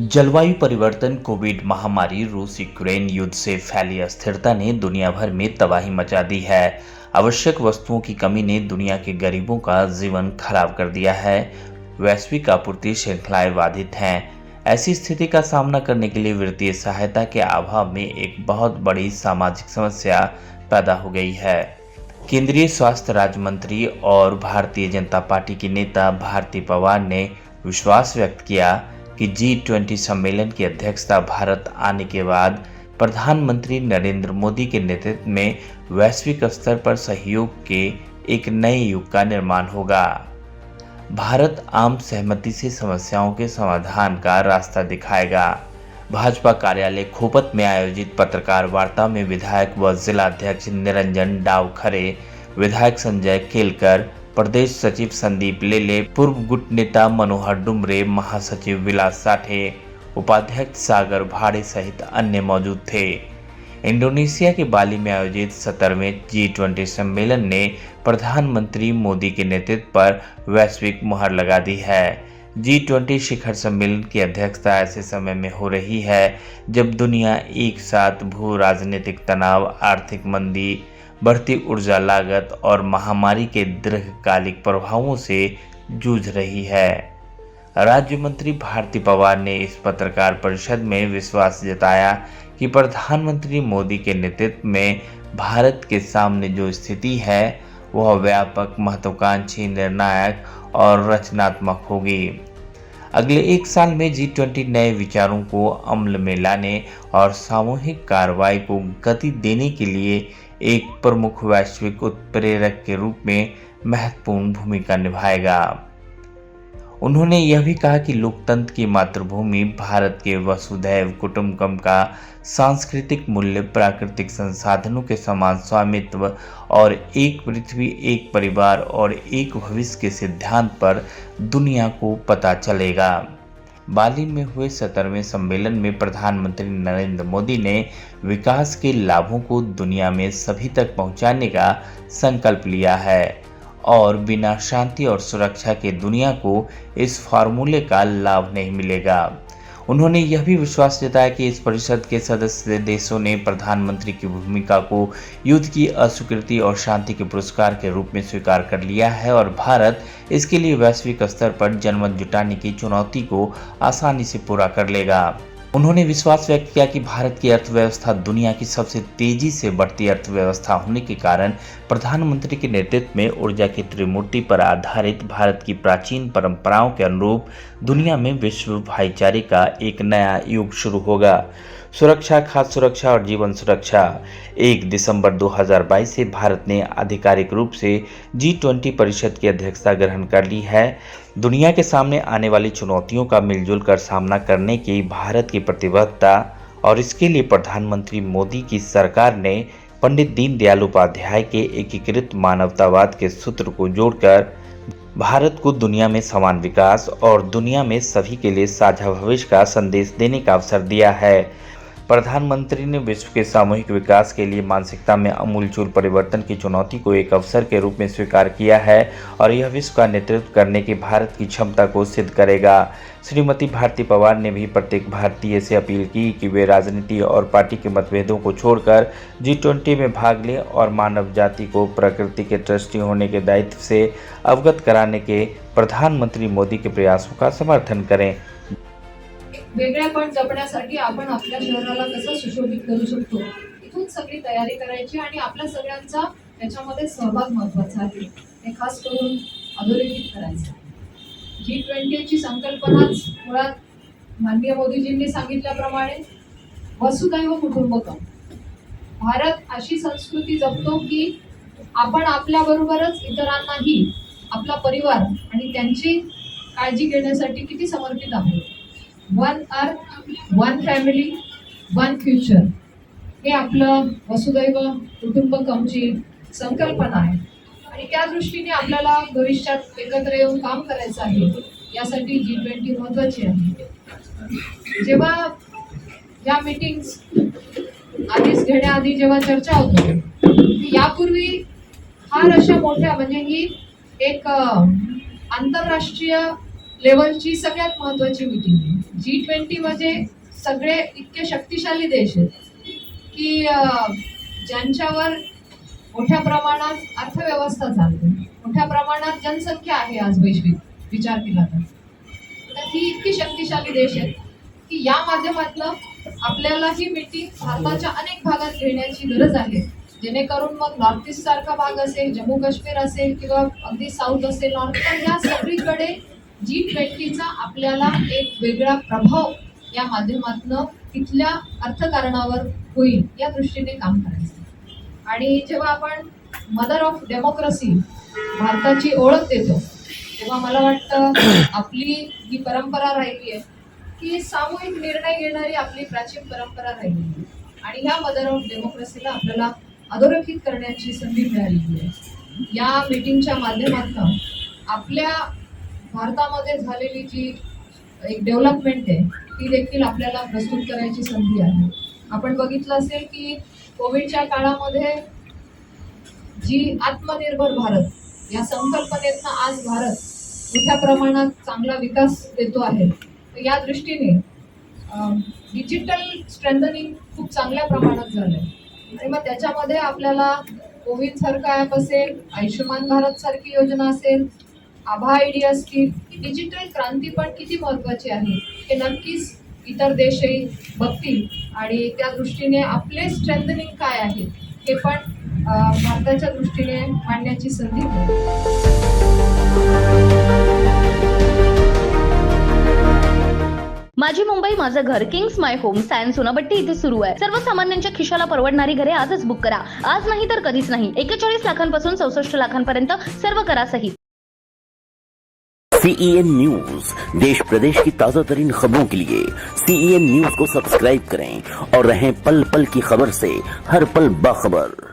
जलवायु परिवर्तन, कोविड महामारी, रूस यूक्रेन युद्ध से फैली अस्थिरता ने दुनिया भर में तबाही मचा दी है। आवश्यक वस्तुओं की कमी ने दुनिया के गरीबों का जीवन खराब कर दिया है। वैश्विक आपूर्ति श्रृंखलाएं बाधित हैं। ऐसी स्थिति का सामना करने के लिए वित्तीय सहायता के अभाव में एक बहुत बड़ी सामाजिक समस्या पैदा हो गई है। केंद्रीय स्वास्थ्य राज्य मंत्री और भारतीय जनता पार्टी के नेता भारती पवार ने विश्वास व्यक्त किया कि G20 सम्मेलन की अध्यक्षता भारत आने के बाद प्रधानमंत्री नरेंद्र मोदी के नेतृत्व में वैश्विक स्तर पर सहयोग के एक नए युग का निर्माण होगा। भारत आम सहमति से समस्याओं के समाधान का रास्ता दिखाएगा। भाजपा कार्यालय खोपत में आयोजित पत्रकार वार्ता में विधायक व जिलाध्यक्ष निरंजन डावखरे, विधायक संजय केलकर, प्रदेश सचिव संदीप लेले, पूर्व गुट नेता मनोहर डुमरे, महासचिव विलास साठे, उपाध्यक्ष सागर भाड़े सहित अन्य मौजूद थे। इंडोनेशिया के बाली में आयोजित 17वें G20 सम्मेलन ने प्रधानमंत्री मोदी के नेतृत्व पर वैश्विक मुहर लगा दी है। G20 शिखर सम्मेलन की अध्यक्षता ऐसे समय में हो रही है जब दुनिया एक साथ भू राजनीतिक तनाव, आर्थिक मंदी, बढ़ती ऊर्जा लागत और महामारी के दीर्घकालिक प्रभावों से जूझ रही है। राज्य मंत्री भारती पवार ने इस पत्रकार परिषद में विश्वास जताया कि प्रधानमंत्री मोदी के नेतृत्व में भारत के सामने जो स्थिति है वह व्यापक, महत्वाकांक्षी, निर्णायक और रचनात्मक होगी। अगले एक साल में G20 नए विचारों को अमल में लाने और सामूहिक कार्रवाई को गति देने के लिए एक प्रमुख वैश्विक उत्प्रेरक के रूप में महत्वपूर्ण भूमिका निभाएगा। उन्होंने यह भी कहा कि लोकतंत्र की मातृभूमि भारत के वसुधैव कुटुंबकम का सांस्कृतिक मूल्य, प्राकृतिक संसाधनों के समान स्वामित्व और एक पृथ्वी, एक परिवार और एक भविष्य के सिद्धांत पर दुनिया को पता चलेगा। बाली में हुए 17वें सम्मेलन में प्रधानमंत्री नरेंद्र मोदी ने विकास के लाभों को दुनिया में सभी तक पहुंचाने का संकल्प लिया है और बिना शांति और सुरक्षा के दुनिया को इस फार्मूले का लाभ नहीं मिलेगा। उन्होंने यह भी विश्वास जताया कि इस परिषद के सदस्य देशों ने प्रधानमंत्री की भूमिका को युद्ध की अस्वीकृति और शांति के पुरस्कार के रूप में स्वीकार कर लिया है और भारत इसके लिए वैश्विक स्तर पर जनमत जुटाने की चुनौती को आसानी से पूरा कर लेगा। उन्होंने विश्वास व्यक्त किया कि भारत की अर्थव्यवस्था दुनिया की सबसे तेजी से बढ़ती अर्थव्यवस्था होने के कारण प्रधानमंत्री के नेतृत्व में ऊर्जा की त्रिमूर्ति पर आधारित भारत की प्राचीन परंपराओं के अनुरूप दुनिया में विश्व भाईचारे का एक नया युग शुरू होगा। सुरक्षा, खाद्य सुरक्षा और जीवन सुरक्षा। 1 दिसंबर 2022 से भारत ने आधिकारिक रूप से G20 परिषद की अध्यक्षता ग्रहण कर ली है। दुनिया के सामने आने वाली चुनौतियों का मिलजुल कर सामना करने की भारत की प्रतिबद्धता और इसके लिए प्रधानमंत्री मोदी की सरकार ने पंडित दीनदयाल उपाध्याय के एकीकृत मानवतावाद के सूत्र को जोड़कर भारत को दुनिया में समान विकास और दुनिया में सभी के लिए साझा भविष्य का संदेश देने का अवसर दिया है। प्रधानमंत्री ने विश्व के सामूहिक विकास के लिए मानसिकता में आमूलचूल परिवर्तन की चुनौती को एक अवसर के रूप में स्वीकार किया है और यह विश्व का नेतृत्व करने की भारत की क्षमता को सिद्ध करेगा। श्रीमती भारती पवार ने भी प्रत्येक भारतीय से अपील की कि वे राजनीति और पार्टी के मतभेदों को छोड़कर G20 में भाग लें और मानव जाति को प्रकृति के ट्रस्टी होने के दायित्व से अवगत कराने के प्रधानमंत्री मोदी के प्रयासों का समर्थन करें। वेगळेपण जपण्यासाठी आपण आपल्या शहराला कसं सुशोभित करू शकतो, इथून सगळी तयारी करायची आणि आपल्या सगळ्यांचा त्याच्यामध्ये सहभाग महत्त्वाचा आहे, हे खास करून अधोरेखित करायचं। G20 ची संकल्पनाच मुळात माननीय मोदीजींनी सांगितल्याप्रमाणे वसुधैव कुटुंबकम। भारत अशी संस्कृती जपतो की आपण आपल्याबरोबरच इतरांनाही आपला परिवार आणि त्यांची काळजी घेण्यासाठी किती समर्पित आहोत। One earth, one family, one future, हे आपलं वसुधैव कुटुंबकमची संकल्पना आहे आणि त्या दृष्टीने आपल्याला भविष्यात एकत्र येऊन काम करायचं आहे। यासाठी G20 महत्त्वाची आहे। जेव्हा या मीटिंग्स आधीच घेण्याआधी जेव्हा चर्चा होती, यापूर्वी फार अशा मोठ्या म्हणजे ही एक आंतरराष्ट्रीय लेवलची सगळ्यात महत्त्वाची मीटिंग आहे। G20 म्हणजे सगळे इतके शक्तिशाली देश आहेत की ज्यांच्यावर मोठ्या प्रमाणात अर्थव्यवस्था चालते, मोठ्या प्रमाणात जनसंख्या आहे आज वैश्विक विचार केला तर ही इतकी शक्तिशाली देश आहेत की या माध्यमातून आपल्याला ही मीटिंग भारताच्या अनेक भागात घेण्याची गरज आहे, जेणेकरून मग नॉर्थ ईस्ट सारखा भाग असेल, जम्मू काश्मीर असेल किंवा अगदी साऊथ असेल, नॉर्थ, तर या सगळीकडे G20चा आपल्याला एक वेगळा प्रभाव या माध्यमातून तिथल्या अर्थकारणावर होईल या दृष्टीने काम करायचं. आणि जेव्हा आपण मदर ऑफ डेमोक्रेसी भारताची ओळख देतो तेव्हा मला वाटतं आपली ही परंपरा राहिली आहे की सामूहिक निर्णय घेणारी आपली प्राचीन परंपरा राहिली आहे आणि ह्या मदर ऑफ डेमोक्रेसीला आपल्याला अधोरेखित करण्याची संधी मिळालेली आहे. या मीटिंगच्या माध्यमातून आपल्या भारतामध्ये झालेली जी एक डेव्हलपमेंट आहे ती देखील आपल्याला प्रस्तुत करायची संधी आहे. आपण बघितलं असेल की कोविडच्या काळामध्ये जी आत्मनिर्भर भारत या संकल्पनेतनं आज भारत मोठ्या प्रमाणात चांगला विकास देतो आहे. तर या दृष्टीने डिजिटल स्ट्रेंथनिंग खूप चांगल्या प्रमाणात झालंय आणि मग त्याच्यामध्ये आपल्याला कोविन सारखा ॲप असेल, आयुष्यमान भारत सारखी योजना असेल, आभा आयडी असतील, ही डिजिटल क्रांती पण किती महत्त्वाची आहे हे नक्कीच इतर देशही बघतील आणि त्या दृष्टीने आपले स्ट्रेंथनिंग काय आहे हे पण भारताच्या दृष्टीने मांडण्याची संधी मिळेल. माझी मुंबई माझं घर Kings my home science Sonapatti इथे सुरू आहे. सर्वसामान्यांच्या खिशाला परवडणारी घरे आजच बुक करा. आज नाही तर कधीच नाही. 41 लाखांपासून 64 लाखांपर्यंत सर्व करासहित. CEN न्यूज देश प्रदेश की ताजा तरीन खबरों के लिए CEN न्यूज को सब्सक्राइब करें और रहें पल पल की खबर से हर पल बाखबर.